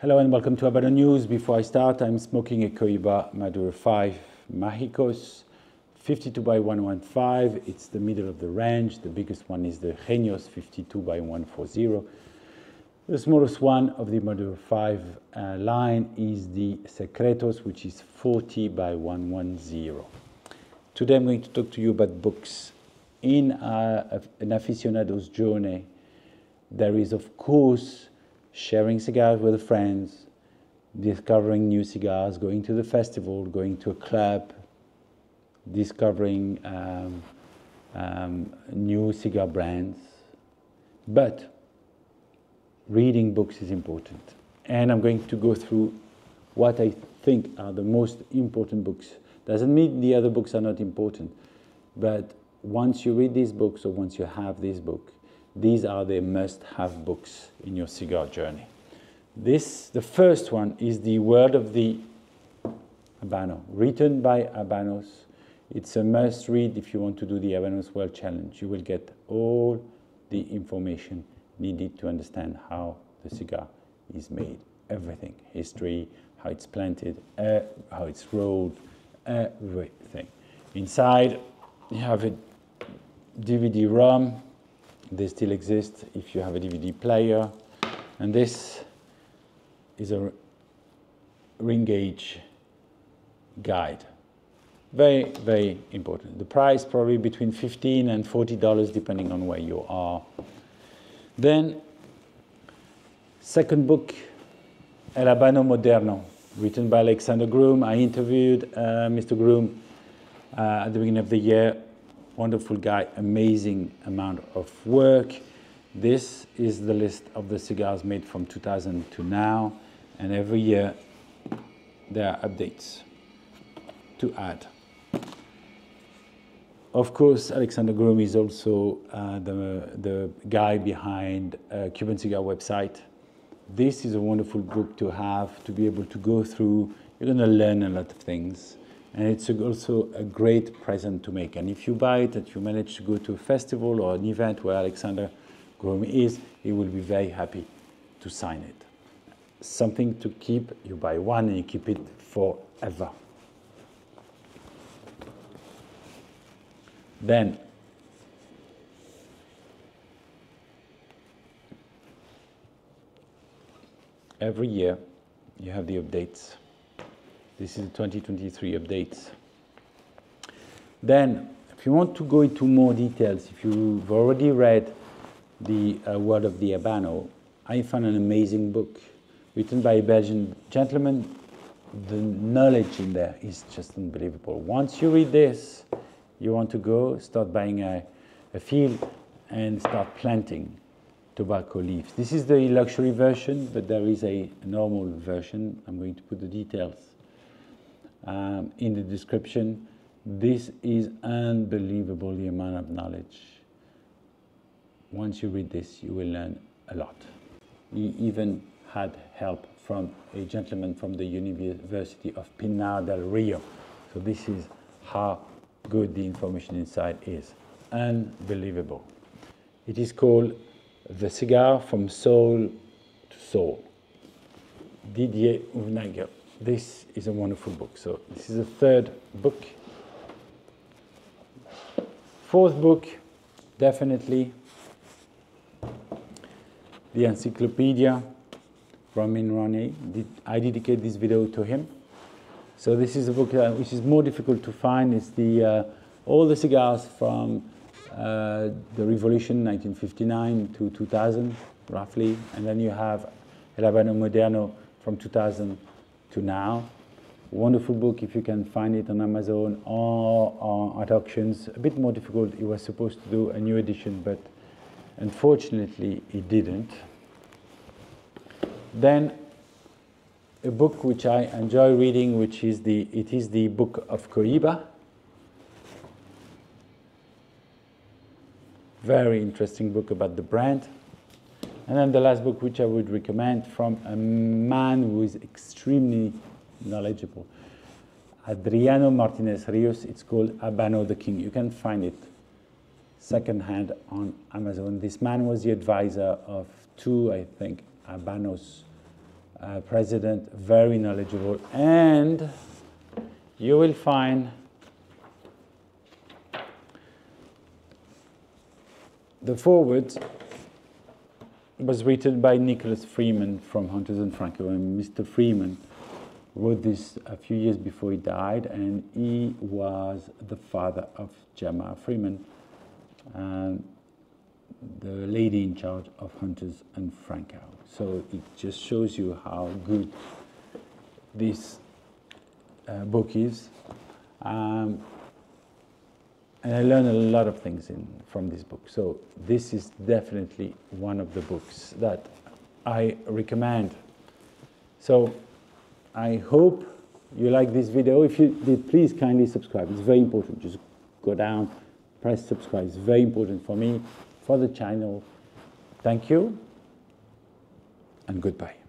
Hello and welcome to Habano News. Before I start, I'm smoking a Cohiba Maduro 5 Mágicos 52 by 115. It's the middle of the range. The biggest one is the Genios 52 by 140. The smallest one of the Maduro 5 line is the Secretos, which is 40 by 110. Today I'm going to talk to you about books. In an aficionado's journey, there is, of course, sharing cigars with friends, discovering new cigars, going to the festival, going to a club, discovering new cigar brands. But reading books is important. And I'm going to go through what I think are the most important books. Doesn't mean the other books are not important, but once you read these books or once you have this book, these are the must-have books in your cigar journey. The first one is The World of the Habano, written by Habanos. It's a must-read if you want to do the Habanos World Challenge. You will get all the information needed to understand how the cigar is made. Everything, history, how it's planted, how it's rolled, everything. Inside, you have a DVD-ROM. They still exist if you have a DVD player. And this is a ring gauge guide. Very, very important. The price probably between $15 and $40 depending on where you are. Then, second book, El Habano Moderno, written by Alexander Groom. I interviewed Mr. Groom at the beginning of the year. Wonderful guy, amazing amount of work. This is the list of the cigars made from 2000 to now, and every year there are updates to add. Of course, Alexander Groom is also the guy behind Cuban Cigar website. This is a wonderful book to have, to be able to go through. You're going to learn a lot of things. And it's also a great present to make. And if you buy it and you manage to go to a festival or an event where Alexander Groom is, he will be very happy to sign it. Something to keep. You buy one and you keep it forever. Then, every year you have the updates. This is the 2023 updates. Then, if you want to go into more details, if you've already read The World of the Habano, I found an amazing book written by a Belgian gentleman. The knowledge in there is just unbelievable. Once you read this, you want to go start buying a field and start planting tobacco leaves. This is the luxury version, but there is a normal version. I'm going to put the details in the description. This is unbelievable, the amount of knowledge. Once you read this, you will learn a lot. He even had help from a gentleman from the University of Pinar del Rio. So this is how good the information inside is. Unbelievable. It is called The Cigar from Soul to Soul. Didier Houfnagel. This is a wonderful book. So this is the third book. Fourth book, definitely the Encyclopedia from Ronnie. I dedicate this video to him. So this is a book which is more difficult to find. It's all the cigars from the Revolution, 1959 to 2000, roughly. And then you have El Habano Moderno from 2000 to now. Wonderful book if you can find it on Amazon or at auctions. A bit more difficult. It was supposed to do a new edition, but unfortunately it didn't. Then a book which I enjoy reading, which is the Book of Cohiba. Very interesting book about the brand. And then the last book which I would recommend from a man who is extremely knowledgeable, Adriano Martinez Rios. It's called Habano the King. You can find it secondhand on Amazon. This man was the advisor of two, I think, Habanos president, very knowledgeable, and you will find the foreword was written by Nicholas Freeman from Hunters and Franco, and Mr. Freeman wrote this a few years before he died, and he was the father of Gemma Freeman, and the lady in charge of Hunters and Franco. So it just shows you how good this book is. And I learned a lot of things from this book. So this is definitely one of the books that I recommend. So I hope you like this video. If you did, please kindly subscribe. It's very important. Just go down, press subscribe. It's very important for me, for the channel. Thank you, and goodbye.